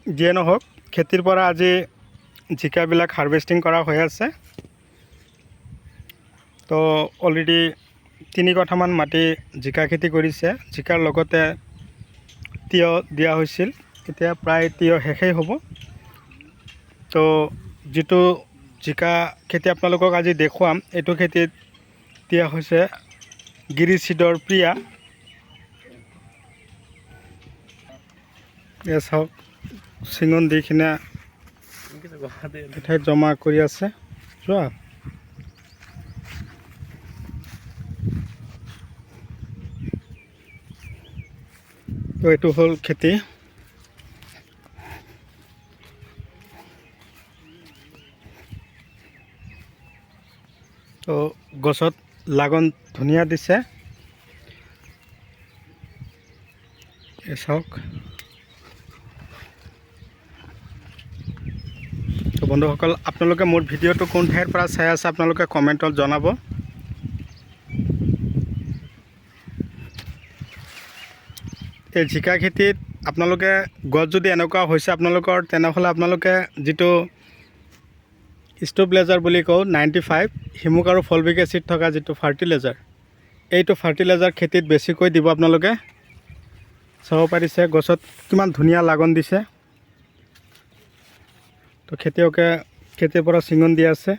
যিয়ে নহওক খেতিৰ পৰা আজি জিকাবিলাক হাৰ্ভেষ্টিং কৰা হৈ আছে। তো অলৰেডি 3 কঠামান মাটি জিকা খেতি কৰিছে। জিকাৰ লগতে তিয়হ দিয়া হৈছিল, এতিয়া প্ৰায় তিয়হ শেষেই হ'ব। তো যিটো জিকা খেতি আপোনালোকক আজি দেখুৱাম, এইটো খেতিত দিয়া হৈছে গিৰি চিডৰ প্ৰিয়া। চাওক চিঙন দি কিনে ঠাইত জমা কৰি আছে। চোৱা তো এইটো হ'ল খেতি। তো গছত লাগন ধুনীয়া দিছে, চাওক। তো বন্ধুসকল, আপোনালোকে মোৰ ভিডিঅ'টো কোন ঠাইৰ পৰা চাই আছে আপোনালোকে কমেণ্টত জনাব। এই জিকা খেতিত আপোনালোকে গছ যদি এনেকুৱা হৈছে আপোনালোকৰ, তেনেহ'লে আপোনালোকে যিটো ষ্টোব্লেজাৰ বুলি কওঁ 95 হিমুক আৰু ফলভিক এচিড থকা যিটো ফাৰ্টিলাইজাৰ, এইটো ফাৰ্টিলাইজাৰ খেতিত বেছিকৈ দিব আপোনালোকে। চাব পাৰিছে গছত কিমান ধুনীয়া লাগন দিছে। তো খেতিয়কে খেতিৰ পৰা চিঙন দি আছে।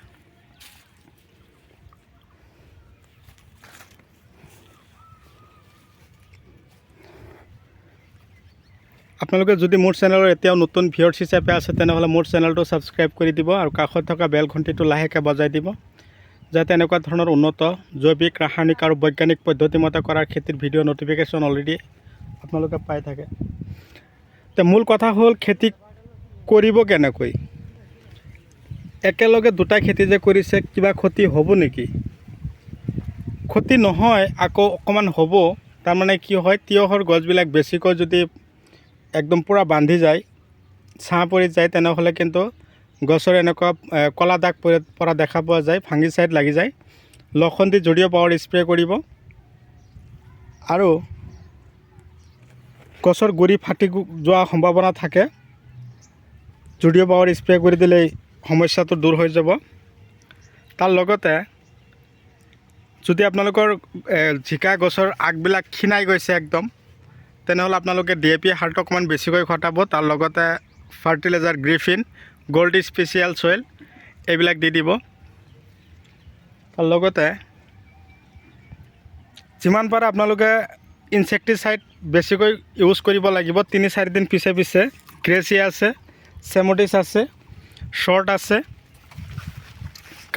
আপোনালোকে যদি মোৰ চেনেলৰ এতিয়াও নতুন ভিউৱাৰ্ছ হিচাপে আছে, তেনেহ'লে মোৰ চেনেলটো ছাবস্ক্ৰাইব কৰি দিব আৰু কাষত থকা বেল ঘণ্টিটো লাহেকৈ বজাই দিব, যাতে এনেকুৱা ধৰণৰ উন্নত জৈৱিক, ৰাসায়নিক আৰু বৈজ্ঞানিক পদ্ধতিমতে কৰাৰ খেতিৰ ভিডিঅ' নটিফিকেশ্যন অলৰেডি আপোনালোকে পাই থাকে। তো মূল কথা হ'ল খেতি কৰিব কেনেকৈ। একেলগে দুটা খেতি যে কৰিছে, কিবা ক্ষতি হ'ব নেকি? ক্ষতি নহয়, আকৌ অকণমান হ'ব। তাৰমানে কি হয়, তিয়হৰ গছবিলাক বেছিকৈ যদি একদম পূৰা বান্ধি যায়, ছাঁ পৰি যায়, তেনেহ'লে কিন্তু গছৰ এনেকুৱা কলা দাগ পৰা দেখা পোৱা যায়, ফাংগিচাইড লাগি যায়। লখন্দি জডিঅ' পাৱাৰ স্প্ৰে কৰিব আৰু গছৰ গুৰি ফাটি যোৱা সম্ভাৱনা থাকে। জডিঅ' পাৱাৰ স্প্ৰে কৰি দিলেই সমস্যাটো দূৰ হৈ যাব। তাৰ লগতে যদি আপোনালোকৰ জিকা গছৰ আগবিলাক ক্ষীণাই গৈছে একদম, তেনেহ'লে আপোনালোকে DAP সাৰটো অকণমান বেছিকৈ খটাব। তাৰ লগতে ফাৰ্টিলাইজাৰ গ্ৰিফিন, গল্ড স্পেচিয়েল চইল এইবিলাক দি দিব। তাৰ লগতে যিমান পাৰে আপোনালোকে ইনছেক্টিচাইড বেছিকৈ ইউজ কৰিব লাগিব। 3-4 দিন পিছে পিছে গ্ৰেচিয়া আছে, চেমোডিছ আছে, শ্বৰ্ট আছে,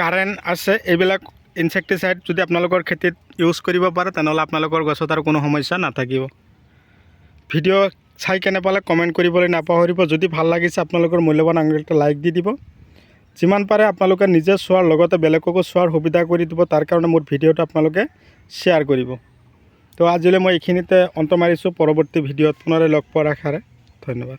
কাৰেণ্ট আছে, এইবিলাক ইনছেক্টিচাইড যদি আপোনালোকৰ খেতিত ইউজ কৰিব পাৰে, তেনেহ'লে আপোনালোকৰ গছত আৰু কোনো সমস্যা নাথাকিব। ভিডিঅ' চাই কেনে পালে কমেণ্ট কৰিবলৈ নাপাহৰিব। যদি ভাল লাগিছে আপোনালোকৰ মূল্যৱান আঙুলিটো লাইক দি দিব। যিমান পাৰে আপোনালোকে নিজে চোৱাৰ লগতে বেলেগকো চোৱাৰ সুবিধা কৰি দিব। তাৰ কাৰণে মোৰ ভিডিঅ'টো আপোনালোকে শ্বেয়াৰ কৰিব। তো আজিলৈ মই এইখিনিতে অন্ত মাৰিছোঁ। পৰৱৰ্তী ভিডিঅ'ত পুনৰাই লগ পোৱাৰ আশাৰে ধন্যবাদ।